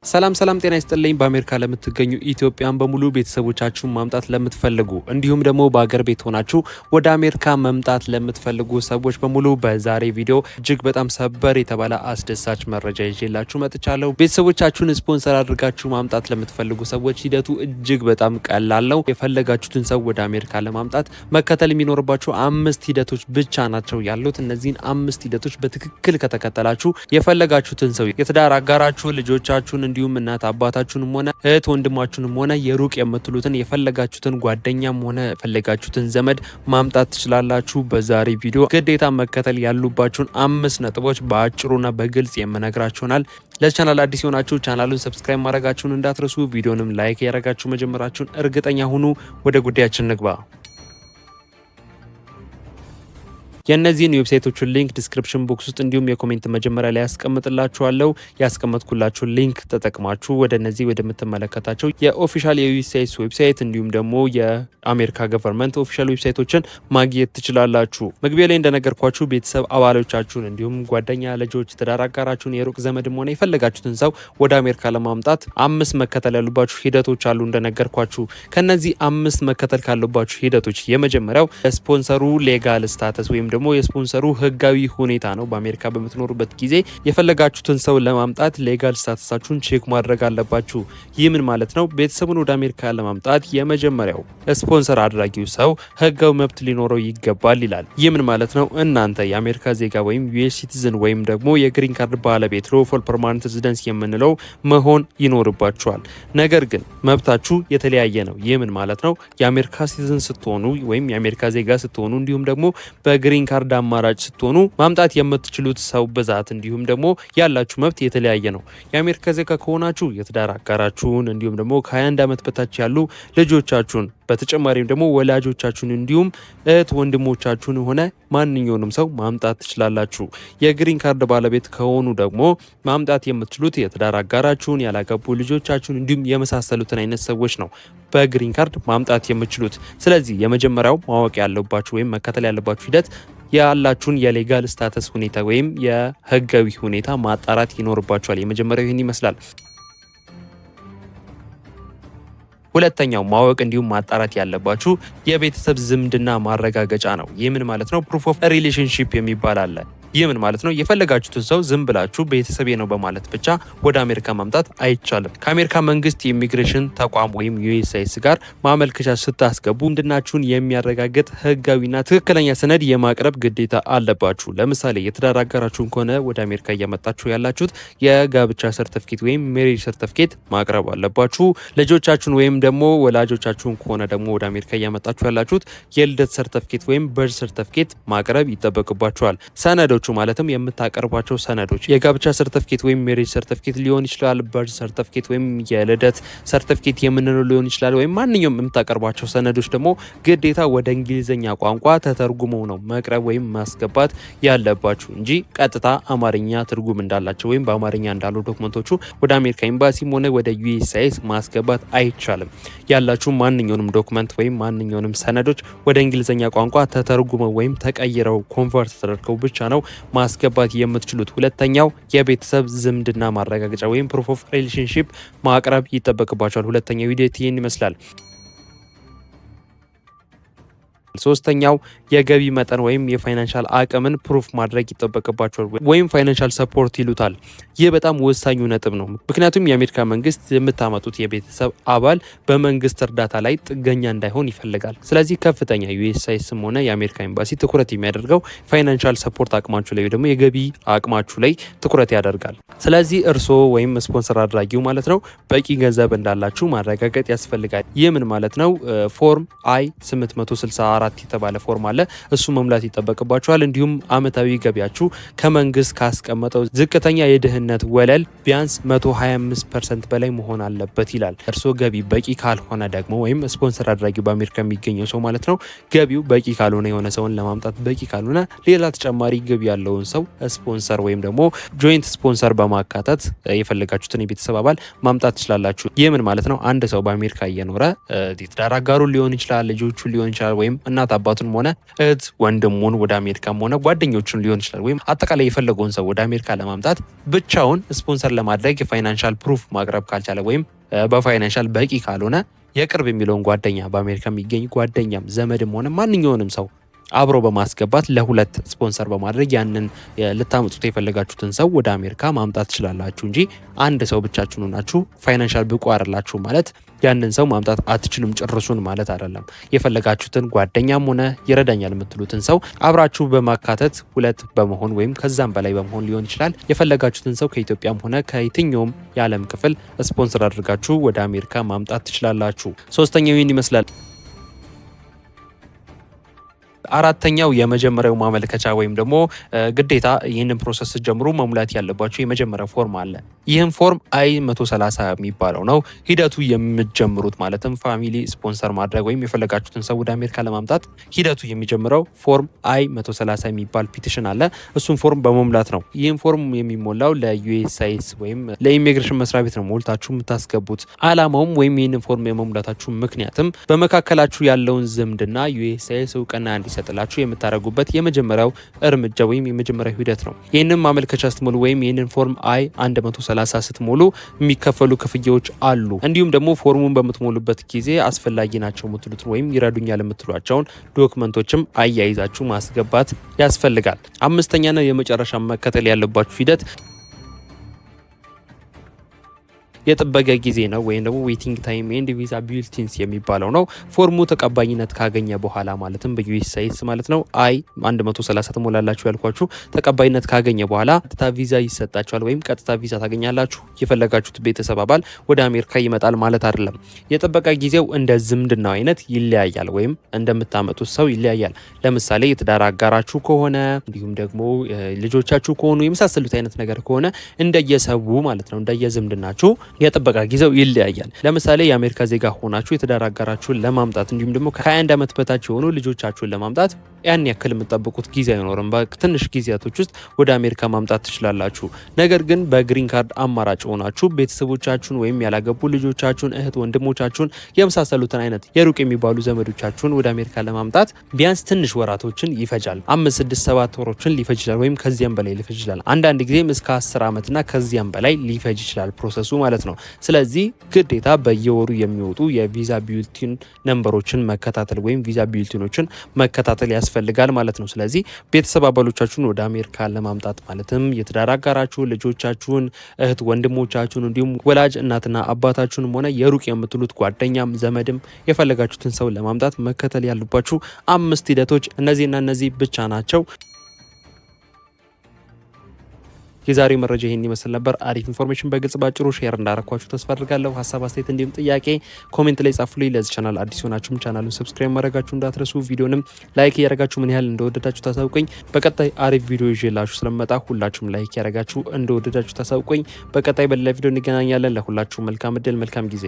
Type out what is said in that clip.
ሰላም ጤና ይስጥልኝ። በአሜሪካ ለምትገኙ ኢትዮጵያን በሙሉ ቤተሰቦቻችሁን ማምጣት ለምትፈልጉ እንዲሁም ደግሞ በአገር ቤት ሆናችሁ ወደ አሜሪካ መምጣት ለምትፈልጉ ሰዎች በሙሉ በዛሬ ቪዲዮ እጅግ በጣም ሰበር የተባለ አስደሳች መረጃ ይዤላችሁ መጥቻለሁ። ቤተሰቦቻችሁን ስፖንሰር አድርጋችሁ ማምጣት ለምትፈልጉ ሰዎች ሂደቱ እጅግ በጣም ቀላል ነው። የፈለጋችሁትን ሰው ወደ አሜሪካ ለማምጣት መከተል የሚኖርባችሁ 5 ሂደቶች ብቻ ናቸው ያሉት። እነዚህን 5 ሂደቶች በትክክል ከተከተላችሁ የፈለጋችሁትን ሰው የትዳር አጋራችሁ ልጆቻችሁን እንዲሁም እናት አባታችሁንም ሆነ እህት ወንድማችሁንም ሆነ የሩቅ የምትሉትን የፈለጋችሁትን ጓደኛም ሆነ የፈለጋችሁትን ዘመድ ማምጣት ትችላላችሁ። በዛሬ ቪዲዮ ግዴታ መከተል ያሉባችሁን 5 ነጥቦች በአጭሩና በግልጽ የምነግራችሁናል። ለቻናል አዲስ የሆናችሁ ቻናሉን ሰብስክራይብ ማድረጋችሁን እንዳትረሱ፣ ቪዲዮንም ላይክ ያደረጋችሁ መጀመራችሁን እርግጠኛ ሁኑ። ወደ ጉዳያችን ንግባ። የእነዚህን ዌብሳይቶችን ሊንክ ዲስክሪፕሽን ቦክስ ውስጥ እንዲሁም የኮሜንት መጀመሪያ ላይ ያስቀምጥላችኋለሁ። ያስቀመጥኩላችሁ ሊንክ ተጠቅማችሁ ወደ እነዚህ ወደምትመለከታቸው የኦፊሻል የዩኤስሲአይኤስ ዌብሳይት እንዲሁም ደግሞ የአሜሪካ ገቨርንመንት ኦፊሻል ዌብሳይቶችን ማግኘት ትችላላችሁ። መግቢያ ላይ እንደነገርኳችሁ ቤተሰብ አባሎቻችሁን እንዲሁም ጓደኛ፣ ልጆች፣ ትዳር አጋራችሁን የሩቅ ዘመድም ሆነ የፈለጋችሁትን ሰው ወደ አሜሪካ ለማምጣት 5 መከተል ያሉባችሁ ሂደቶች አሉ እንደነገርኳችሁ። ከነዚህ 5 መከተል ካሉባችሁ ሂደቶች የመጀመሪያው ስፖንሰሩ ሌጋል ስታተስ ወይም ደግሞ የስፖንሰሩ ህጋዊ ሁኔታ ነው። በአሜሪካ በምትኖሩበት ጊዜ የፈለጋችሁትን ሰው ለማምጣት ሌጋል ስታተሳችሁን ቼክ ማድረግ አለባችሁ። ይህ ምን ማለት ነው? ቤተሰቡን ወደ አሜሪካ ለማምጣት የመጀመሪያው ስፖንሰር አድራጊው ሰው ህጋዊ መብት ሊኖረው ይገባል ይላል። ይህ ምን ማለት ነው? እናንተ የአሜሪካ ዜጋ ወይም ዩኤስ ሲቲዝን ወይም ደግሞ የግሪን ካርድ ባለቤት ሎፉል ፐርማነንት ሬዚደንስ የምንለው መሆን ይኖርባችኋል። ነገር ግን መብታችሁ የተለያየ ነው። ይህ ምን ማለት ነው? የአሜሪካ ሲቲዝን ስትሆኑ ወይም የአሜሪካ ዜጋ ስትሆኑ እንዲሁም ደግሞ በግሪን ካርድ አማራጭ ስትሆኑ ማምጣት የምትችሉት ሰው ብዛት እንዲሁም ደግሞ ያላችሁ መብት የተለያየ ነው። የአሜሪካ ዜጋ ከሆናችሁ የትዳር አጋራችሁን እንዲሁም ደግሞ ከ21 ዓመት በታች ያሉ ልጆቻችሁን በተጨማሪም ደግሞ ወላጆቻችሁን እንዲሁም እህት ወንድሞቻችሁን ሆነ ማንኛውንም ሰው ማምጣት ትችላላችሁ። የግሪን ካርድ ባለቤት ከሆኑ ደግሞ ማምጣት የምትችሉት የትዳር አጋራችሁን፣ ያላገቡ ልጆቻችሁን እንዲሁም የመሳሰሉትን አይነት ሰዎች ነው በግሪን ካርድ ማምጣት የምትችሉት። ስለዚህ የመጀመሪያው ማወቅ ያለባችሁ ወይም መከተል ያለባችሁ ሂደት ያላችሁን የሌጋል ስታተስ ሁኔታ ወይም የህጋዊ ሁኔታ ማጣራት ይኖርባችኋል። የመጀመሪያው ይህን ይመስላል። ሁለተኛው ማወቅ እንዲሁም ማጣራት ያለባችሁ የቤተሰብ ዝምድና ማረጋገጫ ነው። ይህ ምን ማለት ነው? ፕሩፍ ኦፍ ሪሌሽንሺፕ የሚባል አለ። ይህ ምን ማለት ነው? የፈለጋችሁትን ሰው ዝም ብላችሁ ቤተሰቤ ነው በማለት ብቻ ወደ አሜሪካ ማምጣት አይቻልም። ከአሜሪካ መንግስት የኢሚግሬሽን ተቋም ወይም ዩኤስሲአይኤስ ጋር ማመልከቻ ስታስገቡ ዝምድናችሁን የሚያረጋግጥ ህጋዊና ትክክለኛ ሰነድ የማቅረብ ግዴታ አለባችሁ። ለምሳሌ የትዳር አጋራችሁን ከሆነ ወደ አሜሪካ እያመጣችሁ ያላችሁት የጋብቻ ሰርተፍኬት ወይም ሜሪጅ ሰርተፍኬት ማቅረብ አለባችሁ። ልጆቻችሁን ወይም ደግሞ ወላጆቻችሁን ከሆነ ደግሞ ወደ አሜሪካ እያመጣችሁ ያላችሁት የልደት ሰርተፍኬት ወይም በርዝ ሰርተፍኬት ማቅረብ ይጠበቅባችኋል። ሰነዶቹ ማለትም የምታቀርቧቸው ሰነዶች የጋብቻ ሰርተፍኬት ወይም ሜሪጅ ሰርተፍኬት ሊሆን ይችላል። በርዝ ሰርተፍኬት ወይም የልደት ሰርተፍኬት የምንለው ሊሆን ይችላል። ወይም ማንኛውም የምታቀርቧቸው ሰነዶች ደግሞ ግዴታ ወደ እንግሊዝኛ ቋንቋ ተተርጉመው ነው መቅረብ ወይም ማስገባት ያለባችሁ እንጂ ቀጥታ አማርኛ ትርጉም እንዳላቸው ወይም በአማርኛ እንዳሉ ዶክመንቶቹ ወደ አሜሪካ ኤምባሲም ሆነ ወደ ዩኤስሲአይኤስ ማስገባት አይቻልም። ያላችሁ ማንኛውንም ዶክመንት ወይም ማንኛውንም ሰነዶች ወደ እንግሊዝኛ ቋንቋ ተተርጉመው ወይም ተቀይረው ኮንቨርት ተደርገው ብቻ ነው ማስገባት የምትችሉት። ሁለተኛው የቤተሰብ ዝምድና ማረጋገጫ ወይም ፕሩፍ ኦፍ ሪሌሽንሺፕ ማቅረብ ይጠበቅባቸዋል። ሁለተኛው ሂደት ይህን ይመስላል። ሶስተኛው የገቢ መጠን ወይም የፋይናንሻል አቅምን ፕሩፍ ማድረግ ይጠበቅባቸዋል ወይም ፋይናንሻል ሰፖርት ይሉታል። ይህ በጣም ወሳኙ ነጥብ ነው። ምክንያቱም የአሜሪካ መንግስት የምታመጡት የቤተሰብ አባል በመንግስት እርዳታ ላይ ጥገኛ እንዳይሆን ይፈልጋል። ስለዚህ ከፍተኛ ዩኤስሲአይኤስም ሆነ የአሜሪካ ኤምባሲ ትኩረት የሚያደርገው ፋይናንሻል ሰፖርት አቅማችሁ ላይ ደግሞ የገቢ አቅማችሁ ላይ ትኩረት ያደርጋል። ስለዚህ እርስዎ ወይም ስፖንሰር አድራጊው ማለት ነው በቂ ገንዘብ እንዳላችሁ ማረጋገጥ ያስፈልጋል። ይህ ምን ማለት ነው? ፎርም አይ 864 የተባለ ፎርም አለ። እሱ መሙላት ይጠበቅባችኋል። እንዲሁም አመታዊ ገቢያችሁ ከመንግስት ካስቀመጠው ዝቅተኛ የድህነት ወለል ቢያንስ 125% በላይ መሆን አለበት ይላል። እርስዎ ገቢ በቂ ካልሆነ ደግሞ ወይም ስፖንሰር አድራጊው በአሜሪካ የሚገኘው ሰው ማለት ነው ገቢው በቂ ካልሆነ የሆነ ሰውን ለማምጣት በቂ ካልሆነ ሌላ ተጨማሪ ገቢ ያለውን ሰው ስፖንሰር ወይም ደግሞ ጆይንት ስፖንሰር በማካተት የፈለጋችሁትን የቤተሰብ አባል ማምጣት ትችላላችሁ። ይህ ምን ማለት ነው? አንድ ሰው በአሜሪካ እየኖረ የትዳር አጋሩን ሊሆን ይችላል፣ ልጆቹን ሊሆን ይችላል ወይም እናት አባቱንም ሆነ እህት ወንድሙን ወደ አሜሪካም ሆነ ጓደኞቹን ሊሆን ይችላል ወይም አጠቃላይ የፈለገውን ሰው ወደ አሜሪካ ለማምጣት ብቻውን ስፖንሰር ለማድረግ የፋይናንሻል ፕሩፍ ማቅረብ ካልቻለ ወይም በፋይናንሻል በቂ ካልሆነ የቅርብ የሚለውን ጓደኛ በአሜሪካ የሚገኝ ጓደኛም ዘመድም ሆነ ማንኛውንም ሰው አብሮ በማስገባት ለሁለት ስፖንሰር በማድረግ ያንን ልታመጡት የፈለጋችሁትን ሰው ወደ አሜሪካ ማምጣት ትችላላችሁ እንጂ አንድ ሰው ብቻችሁን ሆናችሁ ፋይናንሻል ብቁ አይደላችሁ ማለት ያንን ሰው ማምጣት አትችሉም ጭርሱን ማለት አይደለም። የፈለጋችሁትን ጓደኛም ሆነ ይረዳኛል የምትሉትን ሰው አብራችሁ በማካተት ሁለት በመሆን ወይም ከዛም በላይ በመሆን ሊሆን ይችላል የፈለጋችሁትን ሰው ከኢትዮጵያም ሆነ ከየትኛውም የዓለም ክፍል ስፖንሰር አድርጋችሁ ወደ አሜሪካ ማምጣት ትችላላችሁ። ሶስተኛው ይህን ይመስላል። አራተኛው የመጀመሪያው ማመልከቻ ወይም ደግሞ ግዴታ ይህንን ፕሮሰስ ጀምሮ መሙላት ያለባችሁ የመጀመሪያው ፎርም አለ። ይህም ፎርም I-130 የሚባለው ነው። ሂደቱ የምትጀምሩት ማለትም ፋሚሊ ስፖንሰር ማድረግ ወይም የፈለጋችሁትን ሰው ወደ አሜሪካ ለማምጣት ሂደቱ የሚጀምረው ፎርም I-130 የሚባል ፒቲሽን አለ። እሱም ፎርም በመሙላት ነው። ይህም ፎርም የሚሞላው ለዩኤስሲአይኤስ ወይም ለኢሚግሬሽን መስሪያ ቤት ነው ሞልታችሁ የምታስገቡት። አላማውም ወይም ይህንን ፎርም የመሙላታችሁ ምክንያትም በመካከላችሁ ያለውን ዝምድና ዩኤስሲአይኤስ እውቅና እንዲሰጥላችሁ የምታደርጉበት የመጀመሪያው እርምጃ ወይም የመጀመሪያው ሂደት ነው። ይህንን ማመልከቻ ስትሞሉ ወይም ይህንን ፎርም I-130 ስትሞሉ የሚከፈሉ ክፍያዎች አሉ። እንዲሁም ደግሞ ፎርሙን በምትሞሉበት ጊዜ አስፈላጊ ናቸው የምትሉትን ወይም ይረዱኛል የምትሏቸውን ዶክመንቶችም አያይዛችሁ ማስገባት ያስፈልጋል። አምስተኛና የመጨረሻ መከተል ያለባችሁ ሂደት የጥበቃ ጊዜ ነው ወይም ደግሞ ዌቲንግ ታይም ኤንድ ቪዛ ቢልቲንስ የሚባለው ነው። ፎርሙ ተቀባይነት ካገኘ በኋላ ማለትም በዩኤስሲአይኤስ ማለት ነው I-130 ትሞላላችሁ ያልኳችሁ ተቀባይነት ካገኘ በኋላ ቀጥታ ቪዛ ይሰጣችኋል ወይም ቀጥታ ቪዛ ታገኛላችሁ። የፈለጋችሁት ቤተሰብ አባል ወደ አሜሪካ ይመጣል ማለት አይደለም። የጥበቃ ጊዜው እንደ ዝምድናው አይነት ይለያያል ወይም እንደምታመጡት ሰው ይለያያል። ለምሳሌ የትዳር አጋራችሁ ከሆነ እንዲሁም ደግሞ ልጆቻችሁ ከሆኑ የመሳሰሉት አይነት ነገር ከሆነ እንደየሰቡ ማለት ነው እንደየዝምድናችሁ የጥበቃ ጊዜው ይለያያል። ለምሳሌ የአሜሪካ ዜጋ ሆናችሁ የትዳር አጋራችሁን ለማምጣት እንዲሁም ደግሞ ከ21 ዓመት በታች የሆኑ ልጆቻችሁን ለማምጣት ያን ያክል የምትጠብቁት ጊዜ አይኖርም። በትንሽ ጊዜያቶች ውስጥ ወደ አሜሪካ ማምጣት ትችላላችሁ። ነገር ግን በግሪን ካርድ አማራጭ ሆናችሁ ቤተሰቦቻችሁን ወይም ያላገቡ ልጆቻችሁን፣ እህት ወንድሞቻችሁን የመሳሰሉትን አይነት የሩቅ የሚባሉ ዘመዶቻችሁን ወደ አሜሪካ ለማምጣት ቢያንስ ትንሽ ወራቶችን ይፈጃል። 5፣ 6፣ 7 ወሮችን ሊፈጅ ይችላል ወይም ከዚያም በላይ ሊፈጅ ይችላል። አንዳንድ ጊዜም እስከ 10 ዓመትና ከዚያም በላይ ሊፈጅ ይችላል ፕሮሰሱ ማለት ነው። ስለዚህ ግዴታ በየወሩ የሚወጡ የቪዛ ቢልቲን ነምበሮችን መከታተል ወይም ቪዛ ቢልቲኖችን መከታተል ያስፈልጋል ማለት ነው። ስለዚህ ቤተሰብ አባሎቻችሁን ወደ አሜሪካ ለማምጣት ማለትም የትዳር አጋራችሁን፣ ልጆቻችሁን፣ እህት ወንድሞቻችሁን እንዲሁም ወላጅ እናትና አባታችሁንም ሆነ የሩቅ የምትሉት ጓደኛም ዘመድም የፈለጋችሁትን ሰው ለማምጣት መከተል ያሉባችሁ 5 ሂደቶች እነዚህና እነዚህ ብቻ ናቸው። የዛሬ መረጃ ይሄን ይመስል ነበር። አሪፍ ኢንፎርሜሽን በግልጽ ባጭሩ ሼር እንዳረኳችሁ ተስፋ አድርጋለሁ። ሀሳብ አስተያየት፣ እንዲሁም ጥያቄ ኮሜንት ላይ ጻፉልኝ። ለዚህ ቻናል አዲስ ሆናችሁም ቻናሉን ሰብስክራይብ ማድረጋችሁ እንዳትረሱ። ቪዲዮንም ላይክ እያደረጋችሁ ምን ያህል እንደወደዳችሁ ታሳውቁኝ። በቀጣይ አሪፍ ቪዲዮ ይዤላችሁ ስለመጣ ሁላችሁም ላይክ ያደረጋችሁ እንደወደዳችሁ ታሳውቁኝ። በቀጣይ በሌላ ቪዲዮ እንገናኛለን። ለሁላችሁ መልካም እድል፣ መልካም ጊዜ